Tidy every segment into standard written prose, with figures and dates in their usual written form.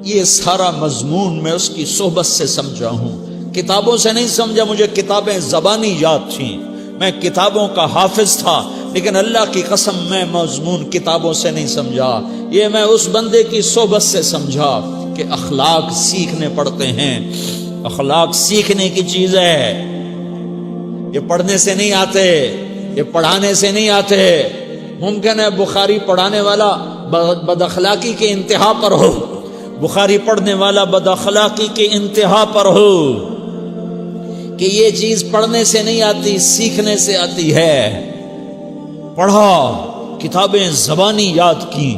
یہ سارا مضمون میں اس کی صحبت سے سمجھا ہوں، کتابوں سے نہیں سمجھا۔ مجھے کتابیں زبانی یاد تھیں، میں کتابوں کا حافظ تھا، لیکن اللہ کی قسم میں مضمون کتابوں سے نہیں سمجھا، یہ میں اس بندے کی صحبت سے سمجھا کہ اخلاق سیکھنے پڑتے ہیں۔ اخلاق سیکھنے کی چیز ہے، یہ پڑھنے سے نہیں آتے، یہ پڑھانے سے نہیں آتے۔ ممکن ہے بخاری پڑھانے والا بد اخلاقی کے انتہا پر ہو، بخاری پڑھنے والا بد اخلاقی کے انتہا پر ہو، کہ یہ چیز پڑھنے سے نہیں آتی، سیکھنے سے آتی ہے۔ پڑھا، کتابیں زبانی یاد کی،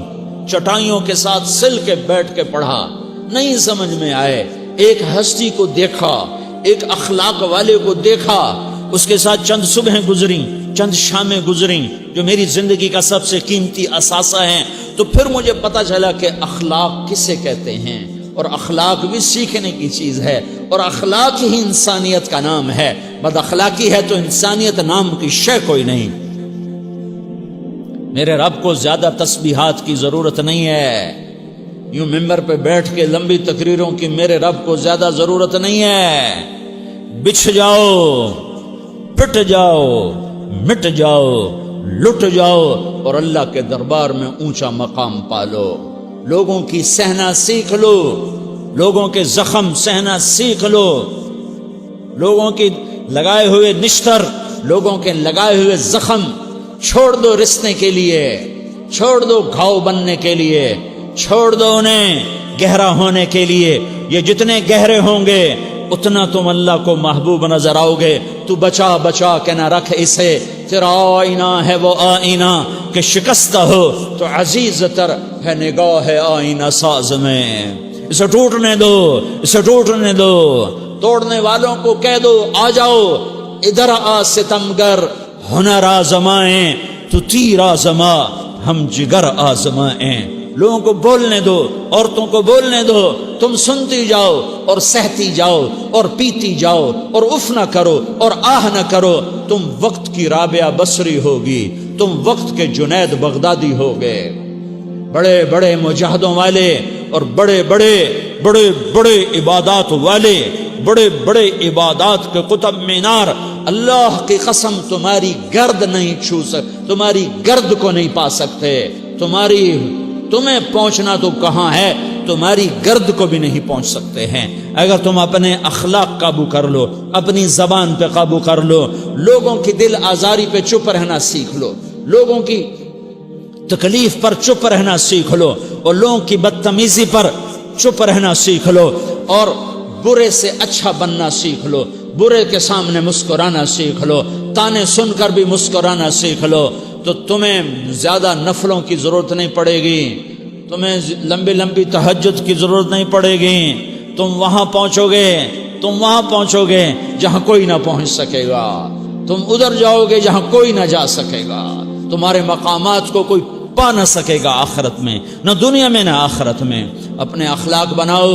چٹائیوں کے ساتھ سل کے بیٹھ کے پڑھا، نہیں سمجھ میں آئے، ایک ہستی کو دیکھا، ایک اخلاق والے کو دیکھا، اس کے ساتھ چند صبحیں گزریں، چند شامیں گزریں جو میری زندگی کا سب سے قیمتی اثاثہ ہیں، تو پھر مجھے پتا چلا کہ اخلاق کسے کہتے ہیں، اور اخلاق بھی سیکھنے کی چیز ہے، اور اخلاق ہی انسانیت کا نام ہے۔ بد اخلاقی ہے تو انسانیت نام کی شے کوئی نہیں۔ میرے رب کو زیادہ تسبیحات کی ضرورت نہیں ہے، یوں ممبر پہ بیٹھ کے لمبی تقریروں کی میرے رب کو زیادہ ضرورت نہیں ہے۔ بچھ جاؤ، پٹ جاؤ، مٹ جاؤ، لٹ جاؤ، اور اللہ کے دربار میں اونچا مقام پالو۔ لوگوں کی سہنا سیکھ لو، لوگوں کے زخم سہنا سیکھ لو، لوگوں کی لگائے ہوئے نشتر، لوگوں کے لگائے ہوئے زخم چھوڑ دو رسنے کے لیے، چھوڑ دو گھاؤ بننے کے لیے، چھوڑ دو انہیں گہرا ہونے کے لیے۔ یہ جتنے گہرے ہوں گے اتنا تم اللہ کو محبوب نظر آؤ گے۔ تو بچا بچا کے نہ رکھ اسے، تیرا آئینہ ہے وہ آئینہ کہ شکستہ ہو تو عزیز تر ہے نگاہ آئینہ ساز میں۔ اسے ٹوٹنے دو، اسے ٹوٹنے دو۔ توڑنے والوں کو کہہ دو آ جاؤ ادھر آ ستمگر، ہنر آزمائیں تو تیر آزما، ہم جگر آزمائیں۔ لوگوں کو بولنے دو، عورتوں کو بولنے دو، تم سنتی جاؤ اور سہتی جاؤ اور پیتی جاؤ اور اف نہ کرو اور آہ نہ کرو۔ تم وقت کی رابعہ بصری ہوگی، تم وقت کے جنید بغدادی ہوگے۔ بڑے بڑے مجاہدوں والے اور بڑے بڑے بڑے بڑے عبادات والے، بڑے بڑے عبادات کے قطب مینار، اللہ کی قسم تمہاری گرد نہیں چھو سکتے، تمہاری گرد کو نہیں پا سکتے۔ تمہیں پہنچنا تو کہاں ہے، تمہاری گرد کو بھی نہیں پہنچ سکتے ہیں۔ اگر تم اپنے اخلاق قابو کر لو، اپنی زبان پہ قابو کر لو، لوگوں کی دل آزاری پہ چپ رہنا سیکھ لو، لوگوں کی تکلیف پر چپ رہنا سیکھ لو، اور لوگوں کی بدتمیزی پر چپ رہنا سیکھ لو، اور برے سے اچھا بننا سیکھ لو، برے کے سامنے مسکرانا سیکھ لو، تانے سن کر بھی مسکرانا سیکھ لو، تو تمہیں زیادہ نفلوں کی ضرورت نہیں پڑے گی، تمہیں لمبی لمبی تہجد کی ضرورت نہیں پڑے گی۔ تم وہاں پہنچو گے جہاں کوئی نہ پہنچ سکے گا، تم ادھر جاؤ گے جہاں کوئی نہ جا سکے گا، تمہارے مقامات کو کوئی پا نہ سکے گا آخرت میں، نہ دنیا میں نہ آخرت میں۔ اپنے اخلاق بناؤ،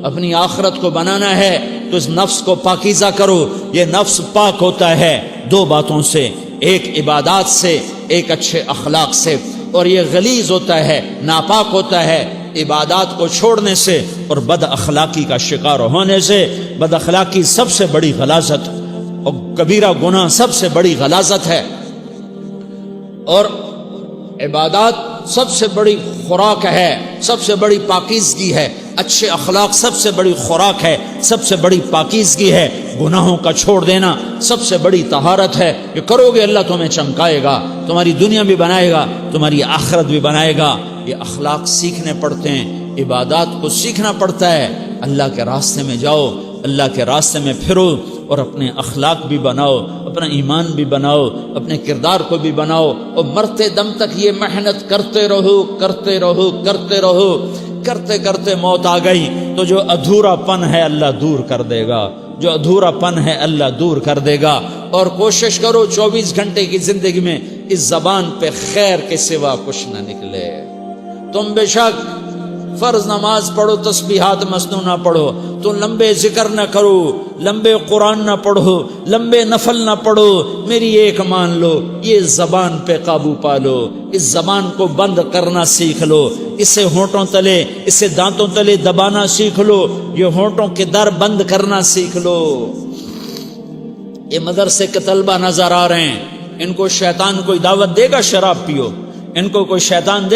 اپنی آخرت کو بنانا ہے تو اس نفس کو پاکیزہ کرو۔ یہ نفس پاک ہوتا ہے دو باتوں سے، ایک عبادات سے، ایک اچھے اخلاق سے، اور یہ غلیظ ہوتا ہے، ناپاک ہوتا ہے عبادات کو چھوڑنے سے اور بد اخلاقی کا شکار ہونے سے۔ بد اخلاقی سب سے بڑی غلاظت اور کبیرہ گناہ سب سے بڑی غلاظت ہے، اور عبادات سب سے بڑی خوراک ہے، سب سے بڑی پاکیزگی ہے۔ اچھے اخلاق سب سے بڑی خوراک ہے، سب سے بڑی پاکیزگی ہے۔ گناہوں کا چھوڑ دینا سب سے بڑی طہارت ہے۔ یہ کرو گے اللہ تمہیں چمکائے گا، تمہاری دنیا بھی بنائے گا، تمہاری آخرت بھی بنائے گا۔ یہ اخلاق سیکھنے پڑتے ہیں، عبادات کو سیکھنا پڑتا ہے۔ اللہ کے راستے میں جاؤ، اللہ کے راستے میں پھرو، اور اپنے اخلاق بھی بناؤ، اپنا ایمان بھی بناؤ، اپنے کردار کو بھی بناؤ، اور مرتے دم تک یہ محنت کرتے رہو کرتے رہو کرتے رہو۔ کرتے کرتے موت آ گئی تو جو ادھورا پن ہے اللہ دور کر دے گا، جو ادھورا پن ہے اللہ دور کر دے گا۔ اور کوشش کرو 24 گھنٹے کی زندگی میں اس زبان پہ خیر کے سوا کچھ نہ نکلے۔ تم بے شک فرض نماز پڑھو، تسبیحات مسنونہ پڑھو، تو لمبے ذکر نہ کرو، لمبے قرآن نہ پڑھو، لمبے نفل نہ پڑھو، میری ایک مان لو، یہ زبان پہ قابو پالو، اس زبان کو بند کرنا سیکھ لو، اسے ہونٹوں تلے، اسے دانتوں تلے دبانا سیکھ لو، یہ ہونٹوں کے در بند کرنا سیکھ لو۔ یہ مدرسے کے طلبہ نظر آ رہے ہیں، ان کو شیطان کوئی دعوت دے گا شراب پیو، ان کو کوئی شیطان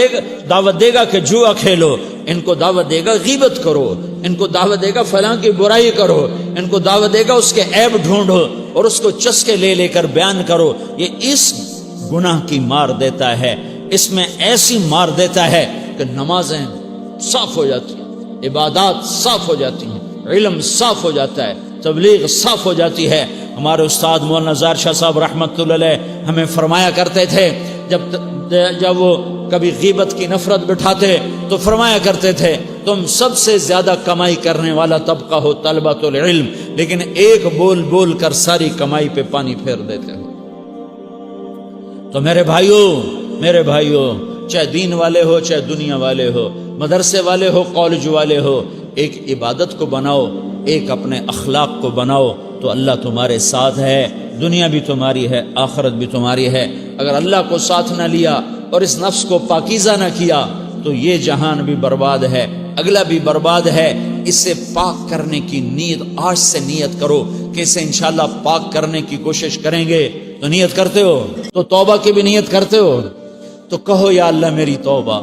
دعوت دے گا کہ جوا کھیلو، ان کو دعوت دے گا غیبت کرو، ان کو دعوت دے گا فلاں کی برائی کرو، ان کو دعوت دے گا اس کے عیب ڈھونڈو اور اس کو چسکے لے لے کر بیان کرو۔ یہ اس گناہ کی مار دیتا ہے، اس میں ایسی مار دیتا ہے کہ نمازیں صاف ہو جاتی ہیں، عبادات صاف ہو جاتی ہیں، علم صاف ہو جاتا ہے، تبلیغ صاف ہو جاتی ہے۔ ہمارے استاد مولانا ظاہر شاہ صاحب رحمۃ اللہ علیہ ہمیں فرمایا کرتے تھے، جب وہ کبھی غیبت کی نفرت بٹھاتے تو فرمایا کرتے تھے تم سب سے زیادہ کمائی کرنے والا طبقہ ہو طلبۃ العلم، لیکن ایک بول بول کر ساری کمائی پہ پانی پھیر دیتے ہو۔ تو میرے بھائیوں چاہے دین والے ہو چاہے دنیا والے ہو، مدرسے والے ہو کالج والے ہو، ایک عبادت کو بناؤ، ایک اپنے اخلاق کو بناؤ، تو اللہ تمہارے ساتھ ہے، دنیا بھی تمہاری ہے، آخرت بھی تمہاری ہے۔ اگر اللہ کو ساتھ نہ لیا اور اس نفس کو پاکیزہ نہ کیا تو یہ جہان بھی برباد ہے، اگلا بھی برباد ہے۔ اسے پاک کرنے کی نیت آج سے نیت کرو کہ اسے انشاءاللہ پاک کرنے کی کوشش کریں گے۔ تو نیت کرتے ہو تو توبہ کی بھی نیت کرتے ہو، تو کہو یا اللہ میری توبہ،